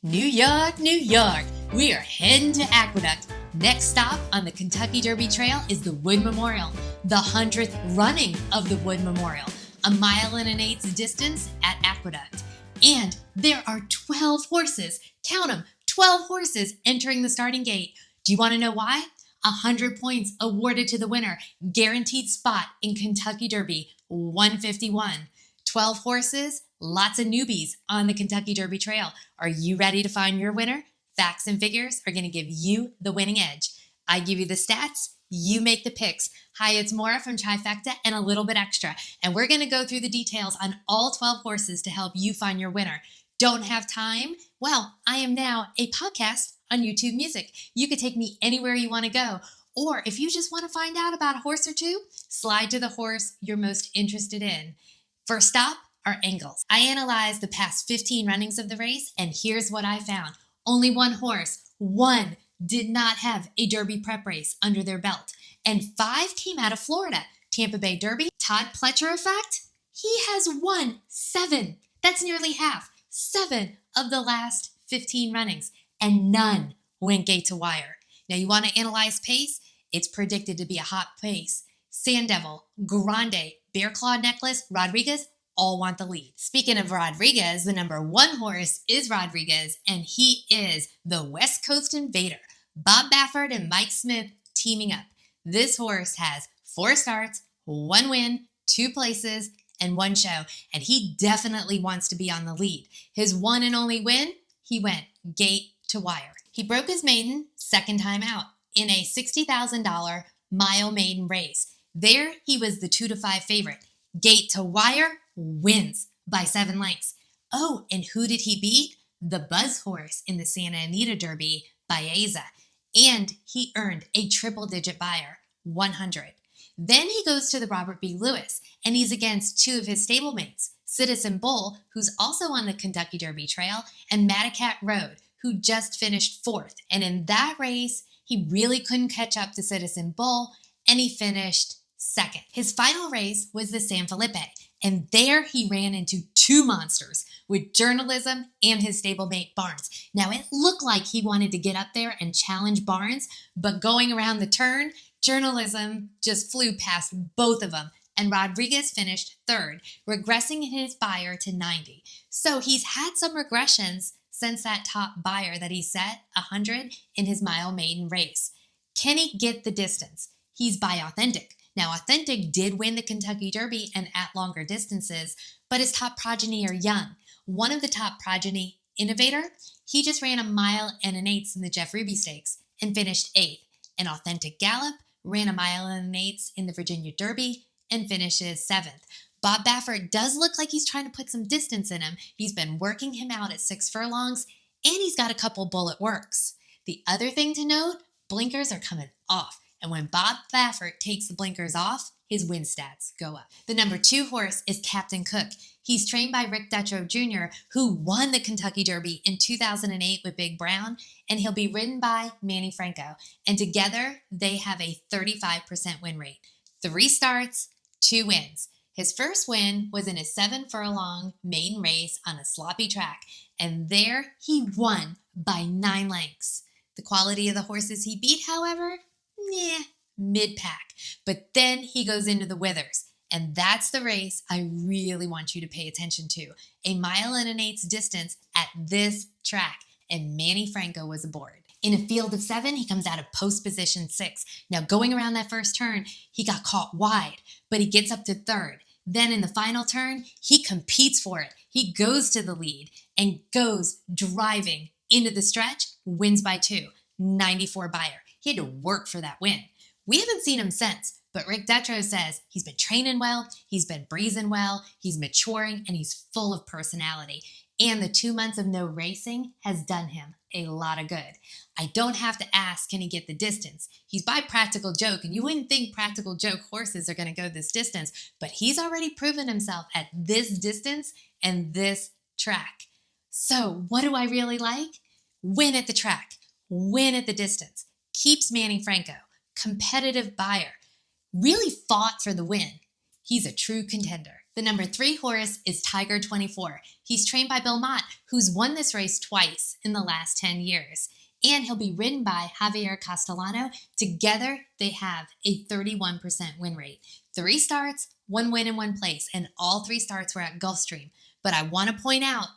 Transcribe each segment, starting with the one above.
New York, New York, we are heading to Aqueduct. Next stop on the Kentucky Derby Trail is the Wood Memorial, the 100th running of the Wood Memorial, 1.1 miles distance at Aqueduct. And there are 12 horses, count them, 12 horses entering the starting gate. Do you want to know why? 100 points awarded to the winner, guaranteed spot in Kentucky Derby 151. 12 horses, lots of newbies on the Kentucky Derby Trail. Are you ready to find your winner? Facts and figures are going to give you the winning edge. I give you the stats, you make the picks. Hi, it's Maura from Trifecta and a little bit extra. And we're going to go through the details on all 12 horses to help you find your winner. Don't have time? Well, I am now a podcast on YouTube Music. You could take me anywhere you want to go. Or if you just want to find out about a horse or two, slide to the horse you're most interested in. First stop are angles. I analyzed the past 15 runnings of the race, and here's what I found. Only one horse, one, did not have a Derby prep race under their belt, and 5 came out of Florida. Tampa Bay Derby, Todd Pletcher effect, he has won 7. That's nearly half. 7 of the last 15 runnings, and none went gate to wire. Now you want to analyze pace? It's predicted to be a hot pace. Sand Devil, Grande, Bear Claw Necklace, Rodriguez, all want the lead. Speaking of Rodriguez, the number 1 horse is Rodriguez, and he is the West Coast Invader. Bob Baffert and Mike Smith teaming up. This horse has 4 starts, 1 win, 2 places, and 1 show, and he definitely wants to be on the lead. His one and only win, he went gate to wire. He broke his maiden second time out in a $60,000 mile maiden race. There, he was the 2-5 favorite. Gate to wire, wins by 7 lengths. Oh, and who did he beat? The Buzz horse in the Santa Anita Derby, Baeza. And he earned a triple-digit buyer, 100. Then he goes to the Robert B. Lewis, and he's against 2 of his stablemates, Citizen Bull, who's also on the Kentucky Derby Trail, and Madacat Road, who just finished 4th. And in that race, he really couldn't catch up to Citizen Bull, and he finished 2nd. His final race was the San Felipe, and there he ran into 2 monsters with Journalism and his stablemate Barnes. Now, it looked like he wanted to get up there and challenge Barnes, but going around the turn, Journalism just flew past both of them, and Rodriguez finished 3rd, regressing his buyer to 90. So he's had some regressions since that top buyer that he set, 100, in his mile maiden race. Can he get the distance? He's by Authentic. Now, Authentic did win the Kentucky Derby and at longer distances, but his top progeny are young. One of the top progeny, Innovator, he just ran 1 mile and an 1/8 in the Jeff Ruby Stakes and finished 8th. And Authentic Gallop ran 1 mile and an 1/8 in the Virginia Derby and finishes 7th. Bob Baffert does look like he's trying to put some distance in him. He's been working him out at 6 furlongs, and he's got a couple bullet works. The other thing to note, blinkers are coming off. And when Bob Baffert takes the blinkers off, his win stats go up. The number 2 horse is Captain Cook. He's trained by Rick Dutrow Jr., who won the Kentucky Derby in 2008 with Big Brown, and he'll be ridden by Manny Franco. And together, they have a 35% win rate. 3 starts, 2 wins. His first win was in a 7 furlong maiden race on a sloppy track, and there he won by 9 lengths. The quality of the horses he beat, however, mid-pack. But then he goes into the Withers, and that's the race I really want you to pay attention to. 1 mile and an 1/8 distance at this track, and Manny Franco was aboard. In a field of 7, he comes out of post position 6. Now, going around that first turn, he got caught wide, but he gets up to 3rd. Then in the final turn, he competes for it. He goes to the lead and goes driving into the stretch, wins by 2, 94 buyer. He had to work for that win. We haven't seen him since, but Rick Dutrow says he's been training well, he's been breezing well, he's maturing, and he's full of personality. And the 2 months of no racing has done him a lot of good. I don't have to ask, can he get the distance? He's by Practical Joke, and you wouldn't think Practical Joke horses are going to go this distance, but he's already proven himself at this distance and this track. So what do I really like? Win at the track, win at the distance. Keeps Manny Franco, competitive buyer, really fought for the win. He's a true contender. The The number 3 horse is Tiger 24. He's trained by Bill Mott, who's won this race twice in the last 10 years. And he'll be ridden by Javier Castellano. Together, they have a 31% win rate. 3 starts, 1 win and 1 place, and all 3 starts were at Gulfstream. But I want to point out,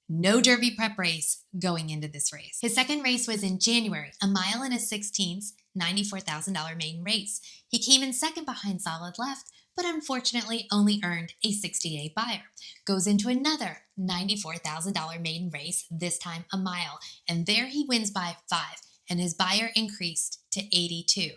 no Derby prep race going into this race. His second race was in January, a mile and a 16th, $94,000 maiden race. He came in second behind Solid Left, but unfortunately only earned a 68 buyer. Goes into another $94,000 maiden race, this time a mile, and there he wins by 5, and his buyer increased to 82.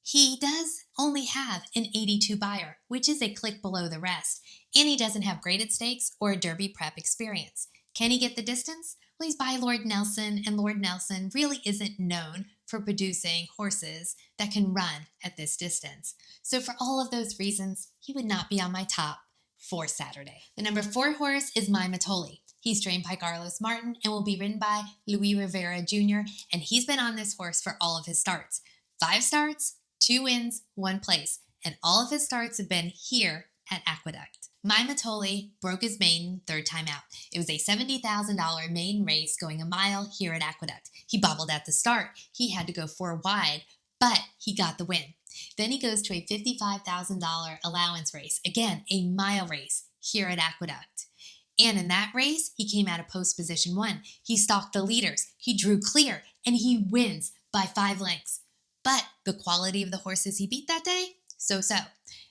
He does only have an 82 buyer, which is a click below the rest, and he doesn't have graded stakes or a Derby prep experience. Can he get the distance? Well, he's by Lord Nelson, and Lord Nelson really isn't known for producing horses that can run at this distance. So for all of those reasons, he would not be on my top for Saturday. The number 4 horse is My Mitole. He's trained by Carlos Martin and will be ridden by Luis Rivera Jr., and he's been on this horse for all of his starts. 5 starts, 2 wins, 1 place, and all of his starts have been here at Aqueduct. My Mitole broke his maiden 3rd time out. It was a $70,000 maiden race going a mile here at Aqueduct. He bobbled at the start. He had to go 4 wide, but he got the win. Then he goes to a $55,000 allowance race. Again, a mile race here at Aqueduct. And in that race, he came out of post position 1. He stalked the leaders. He drew clear, and he wins by 5 lengths. But the quality of the horses he beat that day, so-so.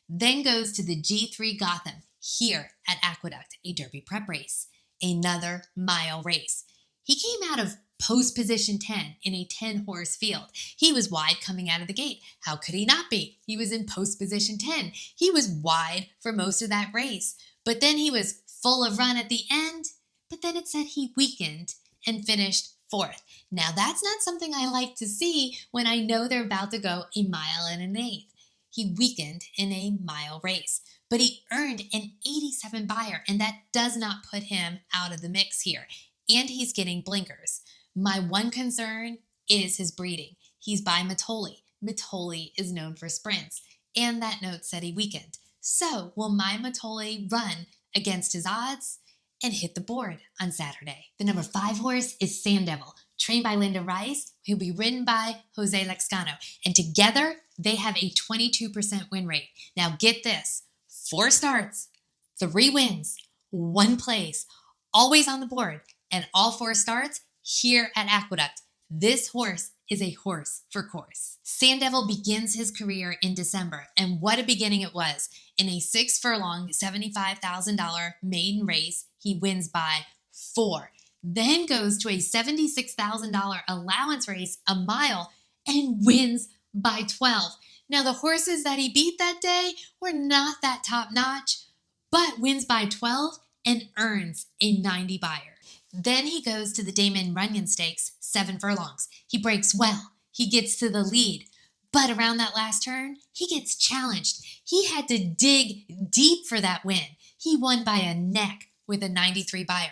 Then goes to the G3 Gotham here at Aqueduct, a Derby prep race, another mile race. He came out of post position 10 in a 10-horse field. He was wide coming out of the gate. How could he not be? He was in post position 10. He was wide for most of that race, but then he was full of run at the end, but then it said he weakened and finished 4th. Now that's not something I like to see when I know they're about to go a mile and an 1/8. He weakened in a mile race, but he earned an 87 buyer, and that does not put him out of the mix here. And he's getting blinkers. My one concern is his breeding. He's by Mitole. Mitole is known for sprints, and that note said he weakened. So will My Mitole run against his odds and hit the board on Saturday? The number 5 horse is Sand Devil, trained by Linda Rice, who'll be ridden by Jose Lexcano. And together, they have a 22% win rate. Now get this, 4 starts, 3 wins, 1 place, always on the board, and all 4 starts here at Aqueduct. This horse is a horse for course. Sand Devil begins his career in December, and what a beginning it was. In a 6 furlong, $75,000 maiden race, he wins by 4. Then goes to a $76,000 allowance race, a mile, and wins by 12. Now, the horses that he beat that day were not that top notch, but wins by 12 and earns a 90 buyer. Then he goes to the Damon Runyon Stakes, 7 furlongs. He breaks well. He gets to the lead. But around that last turn, he gets challenged. He had to dig deep for that win. He won by a neck with a 93 buyer.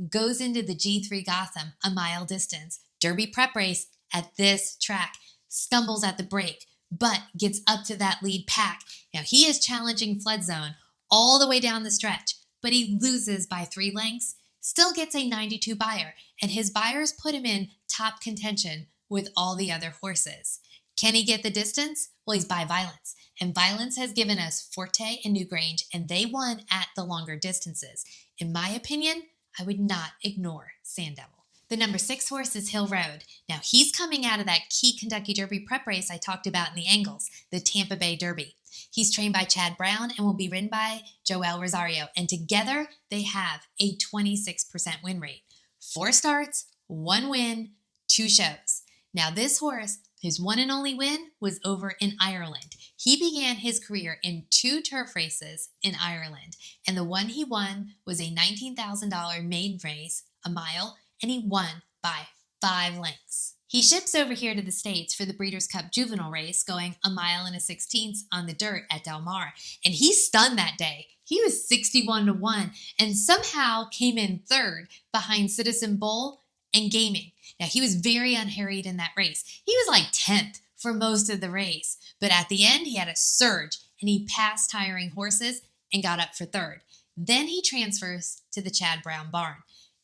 Goes into the G3 Gotham, a mile distance. Derby prep race at this track. Stumbles at the break, but gets up to that lead pack. Now he is challenging Flood Zone all the way down the stretch, but he loses by 3 lengths. Still gets a 92 buyer, and his buyers put him in top contention with all the other horses. Can he get the distance? Well, he's by Violence, and Violence has given us Forte and Newgrange, and they won at the longer distances. In my opinion, I would not ignore Sand Devil. The number 6 horse is Hill Road. Now, he's coming out of that key Kentucky Derby prep race I talked about in the angles, the Tampa Bay Derby. He's trained by Chad Brown and will be ridden by Joel Rosario. And together, they have a 26% win rate. 4 starts, 1 win, 2 shows. Now, this horse, his one and only win was over in Ireland. He began his career in 2 turf races in Ireland. And the one he won was a $19,000 maiden race, a mile, and he won by 5 lengths. He ships over here to the States for the Breeders' Cup Juvenile race, going a mile and a 16th on the dirt at Del Mar. And he stunned that day. He was 61-1 and somehow came in 3rd behind Citizen Bull and Gaming. Now, he was very unharried in that race. He was like 10th for most of the race. But at the end, he had a surge and he passed tiring horses and got up for third. Then he transfers to the Chad Brown barn.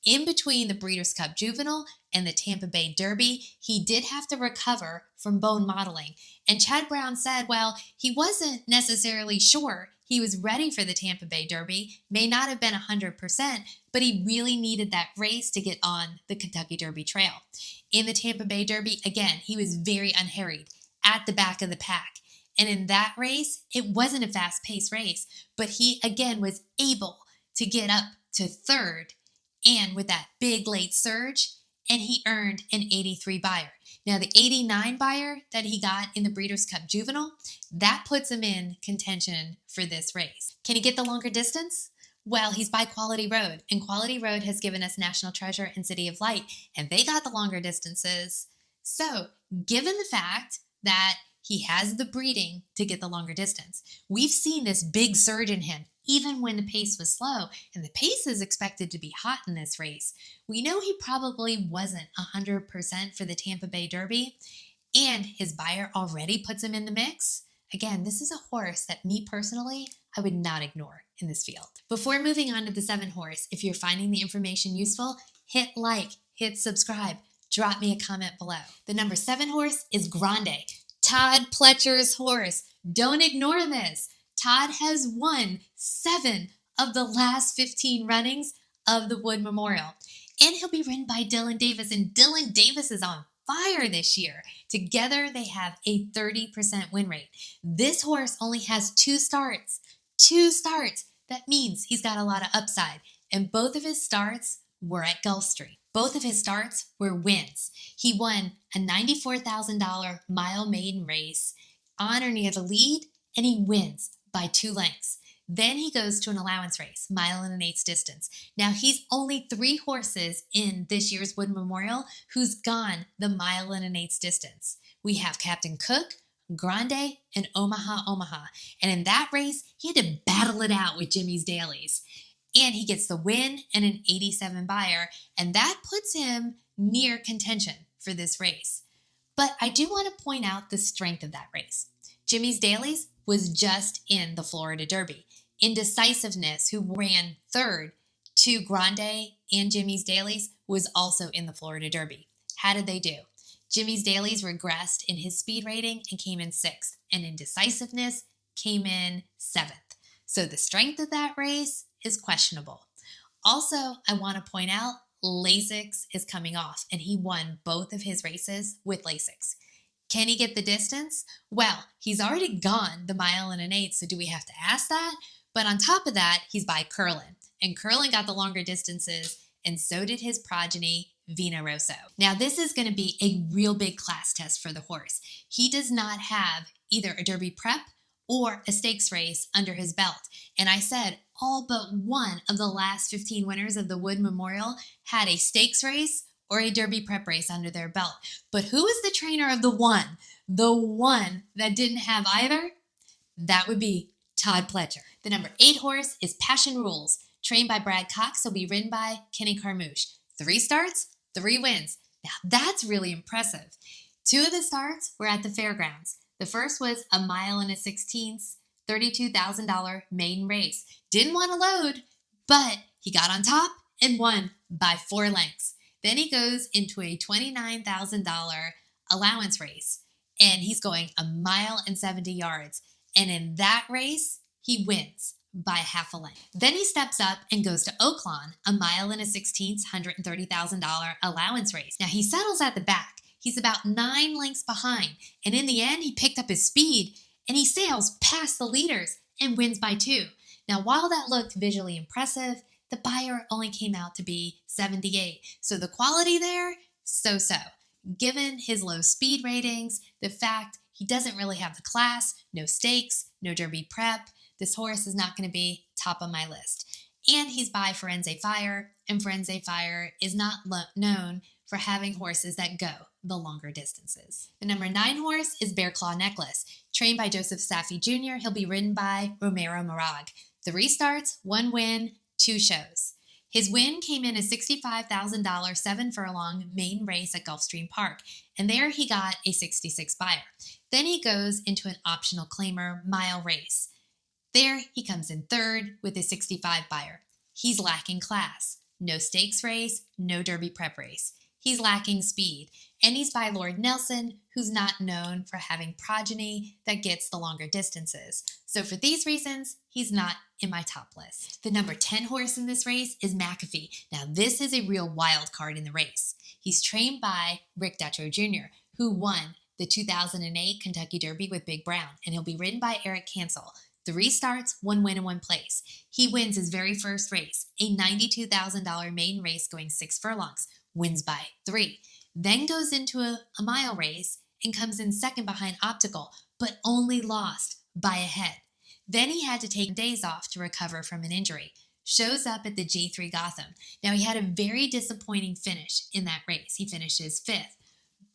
In between the Breeders' Cup Juvenile and the Tampa Bay Derby, he did have to recover from bone mottling. And Chad Brown said, well, he wasn't necessarily sure he was ready for the Tampa Bay Derby, may not have been 100%, but he really needed that race to get on the Kentucky Derby Trail. In the Tampa Bay Derby, again, he was very unhurried at the back of the pack. And in that race, it wasn't a fast-paced race, but he, again, was able to get up to third and with that big late surge, and he earned an 83 buyer. Now, the 89 buyer that he got in the Breeders' Cup Juvenile, that puts him in contention for this race. Can he get the longer distance? Well, he's by Quality Road, and Quality Road has given us National Treasure and City of Light, and they got the longer distances. So, given the fact that he has the breeding to get the longer distance, we've seen this big surge in him, even when the pace was slow, and the pace is expected to be hot in this race. We know he probably wasn't 100% for the Tampa Bay Derby, and his buyer already puts him in the mix. Again, this is a horse that me personally, I would not ignore in this field. Before moving on to the 7 horse, if you're finding the information useful, hit like, hit subscribe, drop me a comment below. The number 7 horse is Grande, Todd Pletcher's horse. Don't ignore this. Todd has won 7 of the last 15 runnings of the Wood Memorial. And he'll be ridden by Dylan Davis, and Dylan Davis is on fire this year. Together, they have a 30% win rate. This horse only has 2 starts. 2 starts. That means he's got a lot of upside. And both of his starts were at Gulfstream. Both of his starts were wins. He won a $94,000 mile maiden race on or near the lead, and he wins by 2 lengths. Then he goes to an allowance race, 1.125 distance. Now, he's only 3 horses in this year's Wood Memorial who's gone the 1.125 distance. We have Captain Cook, Grande, and Omaha Omaha. And in that race, he had to battle it out with Jimmy's Dailies. And he gets the win and an 87 buyer, and that puts him near contention for this race. But I do want to point out the strength of that race. Jimmy's Dailies was just in the Florida Derby. Indecisiveness, who ran third to Grande and Jimmy's Dailies, was also in the Florida Derby. How did they do? Jimmy's Dailies regressed in his speed rating and came in 6th, and Indecisiveness came in 7th. So the strength of that race is questionable. Also, I want to point out Lasix is coming off, and he won both of his races with Lasix. Can he get the distance? Well, he's already gone the 1.125, so do we have to ask that? But on top of that, he's by Curlin, and Curlin got the longer distances, and so did his progeny, Vino Rosso. Now, this is going to be a real big class test for the horse. He does not have either a Derby prep or a stakes race under his belt. And I said all but one of the last 15 winners of the Wood Memorial had a stakes race or a Derby prep race under their belt. But who is the trainer of the one? The one that didn't have either? That would be Todd Pletcher. The number 8 horse is Passion Rules, trained by Brad Cox. He'll be ridden by Kenny Carmouche. 3 starts, 3 wins. Now that's really impressive. 2 of the starts were at the fairgrounds. The first was a 1.16, $32,000 maiden race. Didn't want to load, but he got on top and won by 4 lengths. Then he goes into a $29,000 allowance race, and he's going 1.70 miles. And in that race, he wins by half a length. Then he steps up and goes to Oaklawn, a 1.16 miles, $130,000 allowance race. Now he settles at the back. He's about 9 lengths behind, and in the end, he picked up his speed, and he sails past the leaders and wins by 2. Now, while that looked visually impressive, the buyer only came out to be 78. So the quality there, so-so. Given his low speed ratings, the fact he doesn't really have the class, no stakes, no Derby prep, this horse is not going to be top of my list. And he's by Firenze Fire, and Firenze Fire is not known for having horses that go the longer distances. The number 9 horse is Bear Claw Necklace. Trained by Joseph Saffie Jr., he'll be ridden by Romero Marag. 3 starts, 1 win, 2 shows. His win came in a $65,000 7-furlong maiden race at Gulfstream Park, and there he got a 66 buyer. Then he goes into an optional claimer mile race. There, he comes in third with a 65 buyer. He's lacking class. No stakes race, no Derby prep race. He's lacking speed, and he's by Lord Nelson, who's not known for having progeny that gets the longer distances. So for these reasons, he's not in my top list. The number 10 horse in this race is McAfee. Now this is a real wild card in the race. He's trained by Rick Dutrow Jr., who won the 2008 Kentucky Derby with Big Brown, and he'll be ridden by Eric Cancel. 3 starts, 1 win and 1 place. He wins his very first race, a $92,000 maiden race going 6 furlongs, wins by 3. Then goes into a mile race and comes in second behind Optical, but only lost by a head. Then he had to take days off to recover from an injury. Shows up at the G3 Gotham. Now he had a very disappointing finish in that race. He finishes 5th.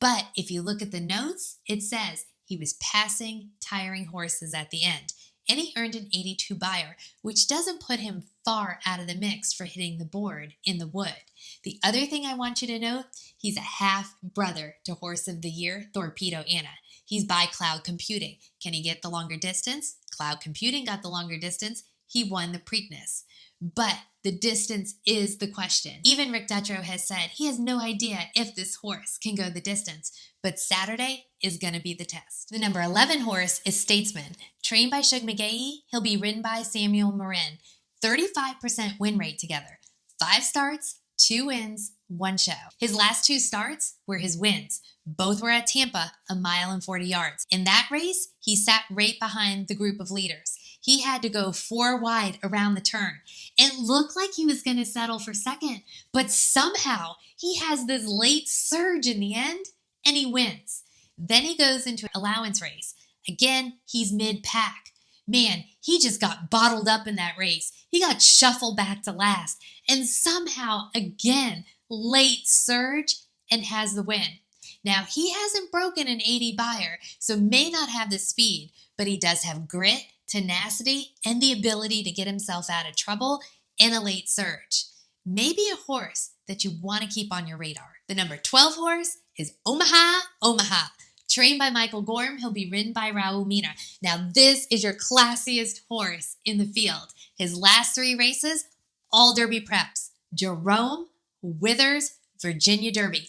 But if you look at the notes, it says he was passing tiring horses at the end. And he earned an 82 buyer, which doesn't put him far out of the mix for hitting the board in the wood. The other thing I want you to note, he's a half-brother to Horse of the Year, Torpedo Anna. He's by Cloud Computing. Can he get the longer distance? Cloud Computing got the longer distance. He won the Preakness. But the distance is the question. Even Rick Dutrow has said he has no idea if this horse can go the distance, but Saturday is going to be the test. The number 11 horse is Statesman. Trained by Shug McGahee, he'll be ridden by Samuel Marin. 35% win rate together. 5 starts, 2 wins, 1 show. His last 2 starts were his wins. Both were at Tampa, a mile and 40 yards. In that race, he sat right behind the group of leaders. He had to go 4 wide around the turn. It looked like he was going to settle for second, but somehow he has this late surge in the end, and he wins. Then he goes into an allowance race. Again, he's mid-pack. Man, he just got bottled up in that race. He got shuffled back to last, and somehow, again, late surge and has the win. Now, he hasn't broken an 80 buyer, so may not have the speed, but he does have grit, tenacity, and the ability to get himself out of trouble in a late surge. Maybe a horse that you want to keep on your radar. The number 12 horse is Omaha Omaha. Trained by Michael Gorham, he'll be ridden by Raul Mina. Now, this is your classiest horse in the field. His last 3 races, all Derby preps. Jerome, Withers, Virginia Derby.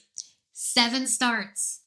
7 starts,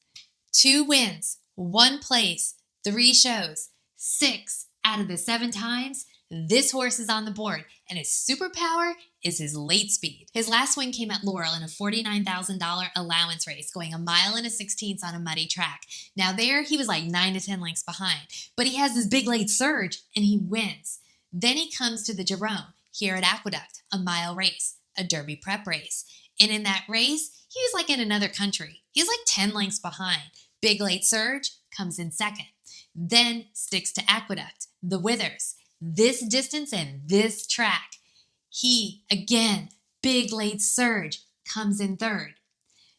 2 wins, 1 place, 3 shows. 6 out of the 7 times, this horse is on the board, and his superpower is his late speed. His last win came at Laurel in a $49,000 allowance race, going a mile and a 16th on a muddy track. Now there, he was like 9 to 10 lengths behind, but he has this big late surge, and he wins. Then he comes to the Jerome here at Aqueduct, a mile race, a Derby prep race. And in that race, he was like in another country. He was like 10 lengths behind. Big late surge, comes in second. Then sticks to Aqueduct, the Withers. This distance and this track. He, again, big late surge, comes in third.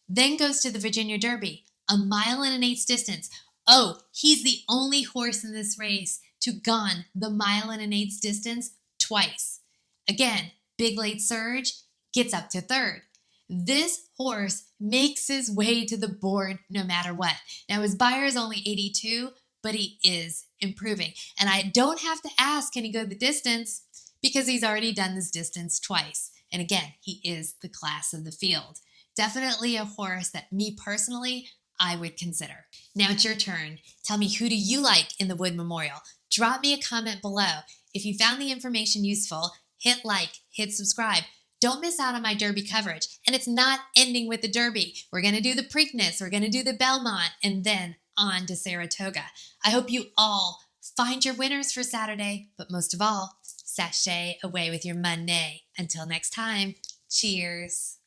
Then goes to the Virginia Derby, a mile and an 1/8 distance. Oh, he's the only horse in this race to gone the mile and an 1/8 distance twice. Again, big late surge, gets up to third. This horse makes his way to the board no matter what. Now his buyer is only 82, but he is improving. And I don't have to ask, can he go the distance? Because he's already done this distance twice. And again, he is the class of the field. Definitely a horse that me personally, I would consider. Now it's your turn. Tell me, who do you like in the Wood Memorial? Drop me a comment below. If you found the information useful, hit like, hit subscribe. Don't miss out on my Derby coverage. And it's not ending with the Derby. We're going to do the Preakness, we're going to do the Belmont, and then on to Saratoga. I hope you all find your winners for Saturday, but most of all, sashay away with your money. Until next time, cheers.